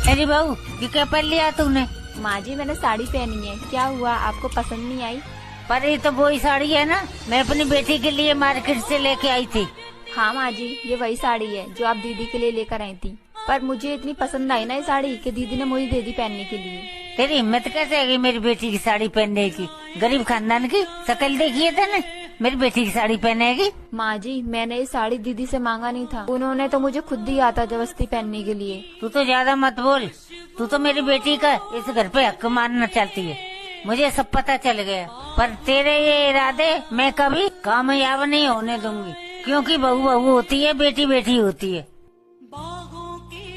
अरे बहू ये क्या पहन लिया तूने? माँ जी मैंने साड़ी पहनी है, क्या हुआ आपको पसंद नहीं आई? पर ये तो वही साड़ी है ना, मैं अपनी बेटी के लिए मार्केट से लेके आई थी। हाँ माँ जी ये वही साड़ी है जो आप दीदी के लिए लेकर आई थी, पर मुझे इतनी पसंद आई ना ये साड़ी कि दीदी ने मुझे दे दी पहनने के लिए। तेरी हिम्मत कैसे है मेरी बेटी की साड़ी पहनने की? गरीब खानदान की शक्ल देखिए था मेरी बेटी की साड़ी पहनेगी। माँ जी मैंने ये साड़ी दीदी से मांगा नहीं था, उन्होंने तो मुझे खुद दिया था जबरदस्ती पहनने के लिए। तू तो ज्यादा मत बोल, तू तो मेरी बेटी का इस घर पे हक मानना चाहती है, मुझे सब पता चल गया। पर तेरे ये इरादे मैं कभी कामयाब नहीं होने दूंगी, क्योंकि बहू बहू होती है, बेटी बेटी होती है।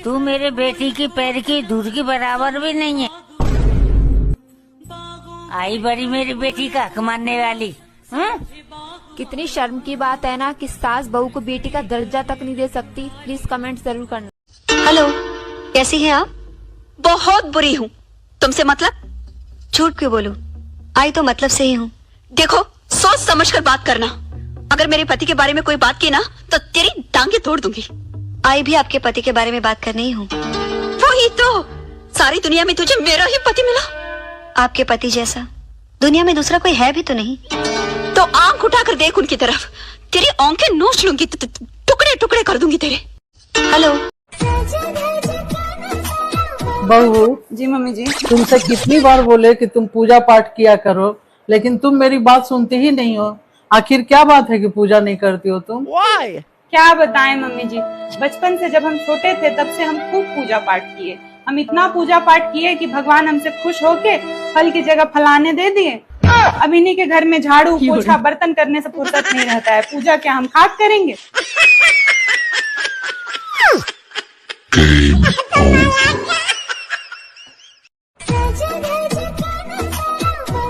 तू मेरे बेटी की पैर की धूल की बराबर भी नहीं है। आई बड़ी मेरी बेटी का हक मानने वाली। कितनी शर्म की बात है ना कि सास बहू को बेटी का दर्जा तक नहीं दे सकती। प्लीज कमेंट जरूर करना। हेलो, कैसी हैं आप? बहुत बुरी हूँ। तुमसे मतलब? झूठ क्यों बोलूं? आई तो मतलब से ही हूँ। देखो सोच समझ कर बात करना, अगर मेरे पति के बारे में कोई बात की ना तो तेरी टांगे तोड़ दूंगी। आई भी आपके पति के बारे में बात करने ही हूँ। वही तो, सारी दुनिया में तुझे मेरा ही पति मिला। आपके पति जैसा दुनिया में दूसरा कोई है भी तो नहीं। तो आंख उठाकर देख उनकी तरफ, तेरी आंखें नोच लूंगी, टुकड़े टुकड़े कर दूंगी तेरे। हेलो बहू जी मम्मी जी। तुमसे कितनी बार बोले कि तुम पूजा पाठ किया करो, लेकिन तुम मेरी बात सुनती ही नहीं हो। आखिर क्या बात है कि पूजा नहीं करती हो तुम? क्या बताएं मम्मी जी, बचपन से जब हम छोटे थे तब से हम खूब पूजा पाठ किए। हम इतना पूजा पाठ किए कि भगवान हमसे खुश होके फल की जगह फलाने दे दिए। अब इन्हीं के घर में झाड़ू पोछा बर्तन करने से फुर्सत नहीं रहता है, पूजा क्या हम खाक करेंगे?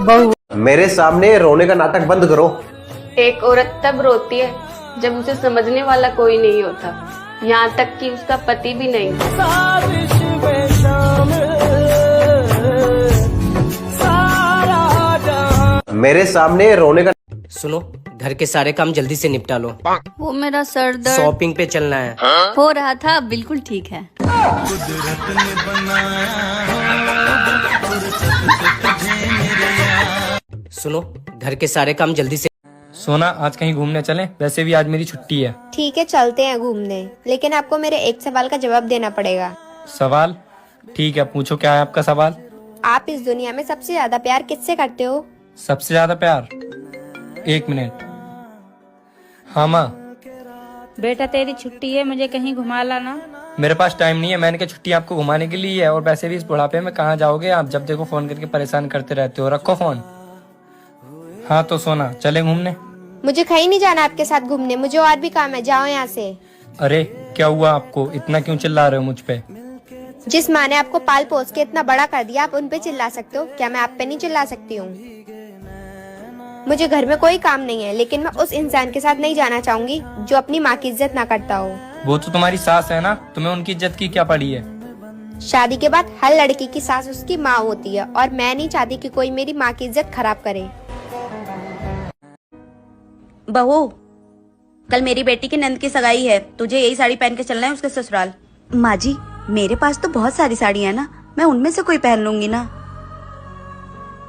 बहू मेरे सामने रोने का नाटक बंद करो। एक औरत तब रोती है जब उसे समझने वाला कोई नहीं होता, यहाँ तक कि उसका पति भी नहीं। मेरे सामने रोने का। सुनो, घर के सारे काम जल्दी से निपटा लो। वो मेरा सर दर्द शॉपिंग पे चलना है। हो रहा था, बिल्कुल ठीक है। सुनो, घर के सारे काम जल्दी से। सोना आज कहीं घूमने चलें? वैसे भी आज मेरी छुट्टी है। ठीक है चलते हैं घूमने, लेकिन आपको मेरे एक सवाल का जवाब देना पड़ेगा। सवाल? ठीक है, पूछो क्या है आपका सवाल। आप इस दुनिया में सबसे ज्यादा प्यार किससे करते हो? सबसे ज्यादा प्यार? 1 मिनट। हाँ माँ। बेटा तेरी छुट्टी है, मुझे कहीं घुमा लाना। मेरे पास टाइम नहीं है, मैंने कहा छुट्टी आपको घुमाने के लिए है, और वैसे भी इस बुढ़ापे में कहाँ जाओगे आप, जब देखो फोन करके परेशान करते रहते हो। रखो फोन। हाँ तो सोना चले घूमने? मुझे कहीं नहीं जाना आपके साथ घूमने, मुझे और भी काम है, जाओ यहाँ से। अरे क्या हुआ आपको, इतना क्यों चिल्ला रहे हो मुझ पे? जिस माँ ने आपको पाल पोस के इतना बड़ा कर दिया, आप उन पे चिल्ला सकते हो क्या? मैं आप पे नहीं चिल्ला सकती हूँ। मुझे घर में कोई काम नहीं है, लेकिन मैं उस इंसान के साथ नहीं जाना चाहूंगी जो अपनी माँ की इज्जत ना करता हो। वो तो तुम्हारी सास है ना, तुम्हें उनकी इज्जत की क्या पड़ी है? शादी के बाद हर लड़की की सास उसकी माँ होती है, और मैं नहीं चाहती कि कोई मेरी माँ की इज्जत खराब करे। बहू, कल मेरी बेटी की नंद की सगाई है, तुझे यही साड़ी पहन के चलना है उसके ससुराल। माँ जी मेरे पास तो बहुत सारी साड़ियाँ है ना, मैं उनमें से कोई पहन लूंगी ना।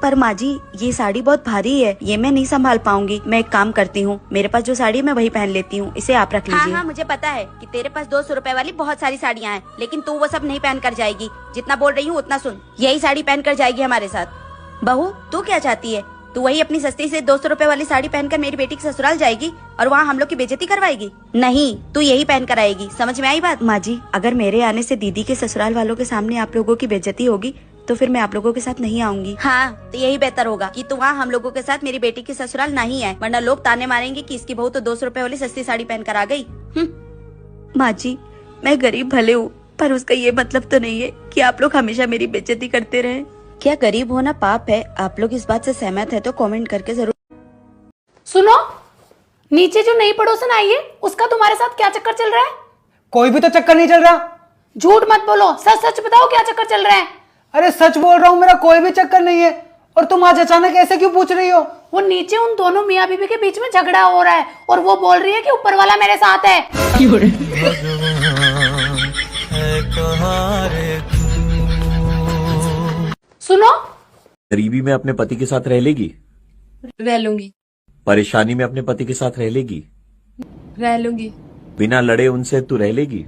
पर माँ जी ये साड़ी बहुत भारी है, ये मैं नहीं संभाल पाऊंगी। मैं एक काम करती हूँ, मेरे पास जो साड़ी है मैं वही पहन लेती हूँ, इसे आप रख लीजिए। हाँ, मुझे पता है कि तेरे पास 200 रुपए वाली बहुत सारी साड़ियाँ हैं, लेकिन तू वो सब नहीं पहन कर जाएगी। जितना बोल रही हूँ उतना सुन, यही साड़ी पहन कर जाएगी हमारे साथ। बहू तू क्या चाहती है? तू वही अपनी सस्ती से 200 रुपए वाली साड़ी पहनकर मेरी बेटी के ससुराल जाएगी और वहाँ हम लोग की बेइज्जती करवाएगी? नहीं, तू यही पहन कर आएगी। समझ में आई बात? माँ जी अगर मेरे आने से दीदी के ससुराल वालों के सामने आप लोगों की बेइज्जती होगी तो फिर मैं आप लोगों के साथ नहीं आऊंगी। हाँ तो यही बेहतर होगा कि तू वहाँ हम लोगों के साथ मेरी बेटी की ससुराल नहीं है, वरना लोग ताने मारेंगे कि इसकी बहू तो 200 रुपए वाली सस्ती साड़ी पहन कर आ गई। माँ जी मैं गरीब भले हूँ, पर उसका ये मतलब तो नहीं है कि आप लोग हमेशा मेरी बेइज्जती करते रहे। क्या गरीब होना पाप है? आप लोग इस बात से सहमत है तो कमेंट करके जरूर। सुनो, नीचे जो नई पड़ोसन आई है उसका तुम्हारे साथ क्या चक्कर चल रहा है? कोई भी तो चक्कर नहीं चल रहा। झूठ मत बोलो, सच सच बताओ क्या चक्कर चल रहा है? अरे सच बोल रहा हूँ, मेरा कोई भी चक्कर नहीं है। और तुम आज अचानक ऐसे क्यों पूछ रही हो? वो नीचे उन दोनों मियाँ बीवी के बीच में झगड़ा हो रहा है और वो बोल रही है कि ऊपर वाला मेरे साथ है। सुनो, गरीबी में अपने पति के साथ रह लेगी? रह लूंगी। परेशानी में अपने पति के साथ रह लेगी? रह लूंगी। बिना लड़े उनसे तू रह लेगी?